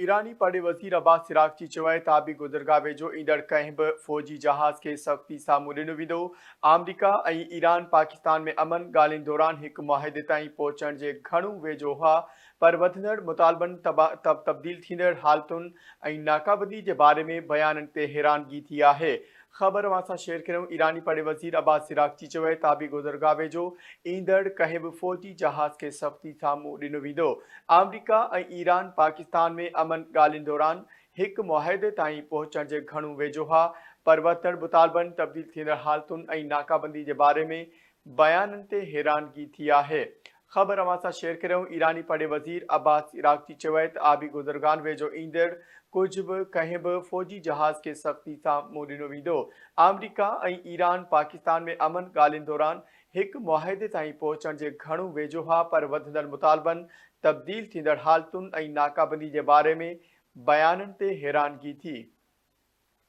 ईरानी पड़े वज़ीर अब्बास इराक़ची चयो त आबी गुज़रगाह वेझो ईंदड़ कंहिं बि फ़ौजी जहाज़ खे सख़्ती सां ॾिनो वेंदो। अमरीका ऐं ईरान पाकिस्तान में अमन ॻाल्हियुनि दौरान हिकु मुआहिदे ताईं पहुचण जे घणो वेझो हुआ, पर वधंदड़ मुतालबनि, तब्दील थींदड़ हालतुनि ऐं नाकाबंदी जे बारे में बयाननि ते हैरानगी थी आहे। ख़बर अवां सां शेयर करियूं। ईरानी पड़े वज़ीर अब्बास इराक़ची चयो त आबी गुज़रगाह वेझो ईंदड़ कंहिं बि फ़ौजी जहाज़ खे सख़्ती साम्हूं ॾिनो वेंदो। अमरीका ऐं ईरान पाकिस्तान में अमन ॻाल्हियुनि दौरान हिकु मुआहिदे ताईं पहुचण जे घणो वेझो हुआ, पर वधंदड़ मुतालबनि, तब्दील थींदड़ हालतुनि ऐं नाकाबंदी जे बारे में बयाननि ते हैरानगी थी आहे। ख़बर अवां सां शेयर करियूं। ईरानी पड़े वज़ीर अब्बास इराक़ची चयो त आबी गुज़रगाह वेझो ईंदड़ कुझु बि कंहिं बि फ़ौजी जहाज़ खे सख़्ती सां मुंहुं ॾिनो वेंदो। अमरीका ऐं ईरान पाकिस्तान में अमन ॻाल्हियुनि दौरान हिकु मुआहिदे ताईं पहुचण जे घणो वेझो हुआ, पर वधंदड़ मुतालबनि, तब्दील थींदड़ हालतुनि ऐं नाकाबंदी जे बारे में बयाननि ते हैरानगी थी।